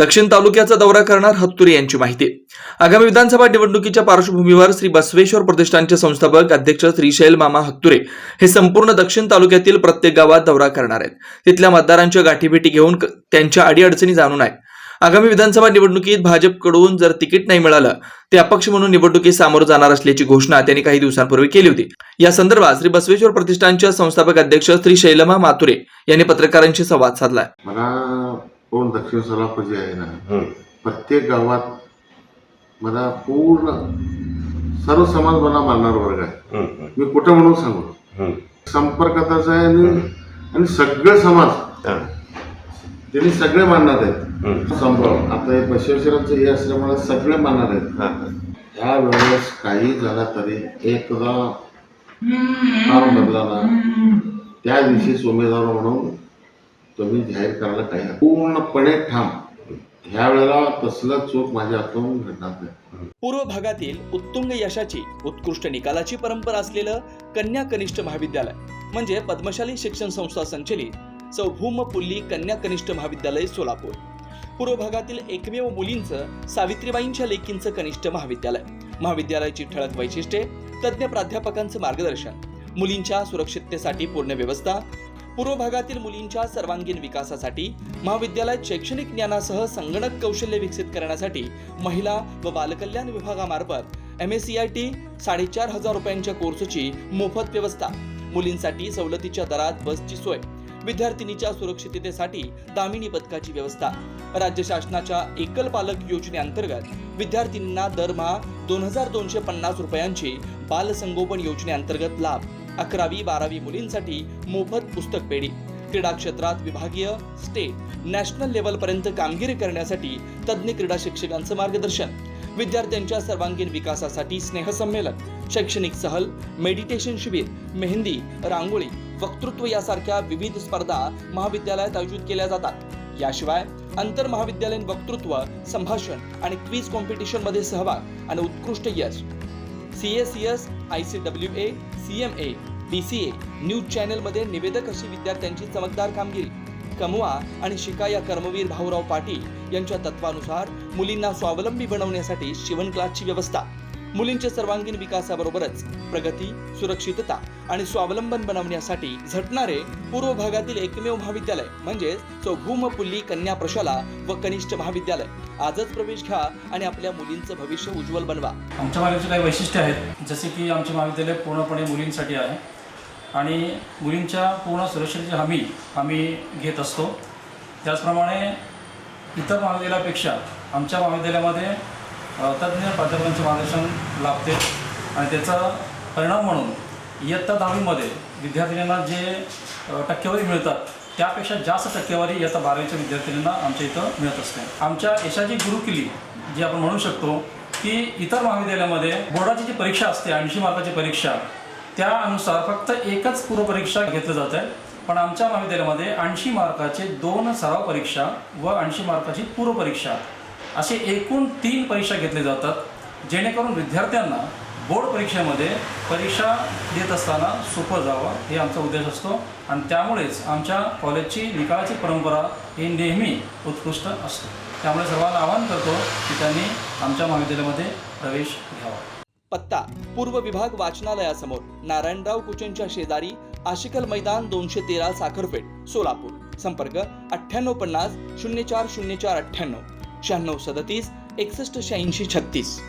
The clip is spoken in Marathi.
दक्षिण तालुक्याचा दौरा करणार हत्तुरे यांची माहिती. आगामी विधानसभा निवडणुकीच्या पार्श्वभूमीवर श्री बसवेश्वर प्रतिष्ठानचे संस्थापक अध्यक्ष श्रीशैल मामा हत्तुरे हे संपूर्ण दक्षिण तालुक्यातील प्रत्येक गावात दौरा करणार आहेत. तिथल्या मतदारांच्या गाठीभेटी घेऊन त्यांच्या अडीअडचणी जाणून आहे. आगामी विधानसभा निवडणुकीत भाजपकडून जर तिकीट नाही मिळालं ते अपक्ष म्हणून निवडणुकीत सामोरं जाणार असल्याची घोषणा त्यांनी काही दिवसांपूर्वी केली होती. या संदर्भात श्री बसवेश्वर प्रतिष्ठानच्या संस्थापक अध्यक्ष श्री शैलमा मातुरे यांनी पत्रकारांशी संवाद साधलाय. मला कोण दक्षिण सोलापूर जे आहे ना, प्रत्येक गावात मला पूर्ण सर्व समाज मला मानणार वर्ग आहे. मी कुठं म्हणून सांगू, संपर्कातच आहे आणि सगळे समाज त्यांनी सगळे मानणार आहेत. संभव आता हे बसवेश्वरांचं हे असल्यामुळे सगळे मानणार आहेत. ह्या वेळेस काही झाला तरी एकदा फॉर्म बदला ना, त्या दिवशीच उमेदवार म्हणून तुम्ही जाहीर करायला काही पूर्णपणे ठाम. ह्या वेळेला तसलं चूक माझ्या हातून घडणार नाही. पूर्व भागातील उत्तुंग यशाची उत्कृष्ट निकालाची परंपरा असलेलं कन्या कनिष्ठ महाविद्यालय म्हणजे पद्मशाली शिक्षण संस्था संचलित सौ भूमपुल्ली कन्या कनिष्ठ महाविद्यालय सोलापूर. पूर्व भागातील एकमेव मुलींचं सावित्रीबाईंच्या लेकींचं कनिष्ठ महाविद्यालय. महाविद्यालयाची ठळक वैशिष्ट्ये: तज्ज्ञ प्राध्यापकांचं मार्गदर्शन, मुलींच्या सुरक्षिततेसाठी पूर्ण व्यवस्था, पूर्व भागातील मुलींच्या सर्वांगीण विकासासाठी महाविद्यालयात शैक्षणिक ज्ञानासह संगणक कौशल्य विकसित करण्यासाठी महिला व बालकल्याण विभागामार्फत MSCIT 4,500 रुपयांच्या कोर्सची मोफत व्यवस्था, मुलींसाठी सवलतीच्या दरात बसची सोय, विद्यार्थिनीच्या सुरक्षिततेसाठी दामिनी पथकाची व्यवस्था, राज्य शासनाच्या एकल पालक योजनेअंतर्गत विद्यार्थिनींना दरमहा 2,250 रुपयांची बालसंगोपन योजनेअंतर्गत लाभ, 11वी-12वी मुलींसाठी मोफत पुस्तक पेढी, क्रीडा क्षेत्रात विभागीय, स्टेट, नॅशनल लेव्हलपर्यंत कामगिरी करण्यासाठी तज्ज्ञ क्रीडा शिक्षकांचं मार्गदर्शन, विद्यार्थ्यांच्या सर्वांगीण विकासासाठी स्नेहसंमेलन, शैक्षणिक सहल, मेडिटेशन शिबिर, मेहंदी, रांगोळी, वक्तृत्व यासारख्या विविध स्पर्धा महाविद्यालयात आयोजित केल्या जातात. याशिवाय आंतर महाविद्यालयीन वक्तृत्व, संभाषण आणि क्विज कॉम्पिटिशन मध्ये सहभाग आणि उत्कृष्ट यश, CACS, ICWA, CMA, DCA, news channel मध्ये निवेदक अशी विद्यार्थ्यांची चमकदार कामगिरी. कमवा आणि शिका या कर्मवीर भाऊराव पाटील यांच्या तत्वानुसार मुलींना स्वावलंबी बनवण्यासाठी शिवण क्लासची व्यवस्था, मुलींच्या सर्वांगीण विकासाबरोबरच प्रगती, सुरक्षितता आणि स्वावलंबन बनवण्यासाठी झटणारे पूर्व भागातील एकमेव महाविद्यालय म्हणजे सौ भूमपुल्ली कन्या प्रशाला व कनिष्ठ महाविद्यालय. आजच प्रवेश घ्या आणि आपल्या मुलींचं भविष्य उज्ज्वल बनवा. आमच्या महाविद्यालयाचे काही वैशिष्ट्य आहेत, जसे की आमचे महाविद्यालय पूर्णपणे मुलींसाठी आहे आणि मुलींच्या पूर्ण सुरक्षेची हमी आम्ही घेत असतो. त्याचप्रमाणे इतर महाविद्यालयापेक्षा आमच्या महाविद्यालयामध्ये तज्ज्ञ प्राध्यापकांचे मार्गदर्शन लाभते आणि त्याचा परिणाम म्हणून इयत्ता 10वीमध्ये विद्यार्थिनींना जे टक्केवारी मिळतात त्यापेक्षा जास्त टक्केवारी इयत्ता 12वीच्या विद्यार्थिनींना आमच्या इथं मिळत असते. आमच्या यशाची गुरुकिल्ली जी आपण म्हणू शकतो की इतर महाविद्यालयामध्ये बोर्डाची जी परीक्षा असते 80 मार्काची परीक्षा, त्यानुसार फक्त एकच पूर्वपरीक्षा घेतली जाते. पण आमच्या महाविद्यालयामध्ये 80 मार्काचे 2 सराव परीक्षा व 80 मार्काची पूर्वपरीक्षा असे एकूण 3 परीक्षा घेतल्या जातात, जेणेकरून विद्यार्थ्यांना बोर्ड परीक्षेमध्ये परीक्षा देत असताना सोपं जावं हे आमचा उद्देश असतो. आणि त्यामुळेच आमच्या कॉलेजची निकालाची परंपरा ही नेहमी उत्कृष्ट असते. त्यामुळे सर्वांना आवाहन करतो की त्यांनी आमच्या महाविद्यालयामध्ये प्रवेश घ्यावा. पत्ता: पूर्व विभाग वाचनालयासमोर, नारायणराव कुचनच्या शेजारी, आशिकल मैदान, 213 साखरपेठ, सोलापूर. संपर्क 9850 040498 9637 618636.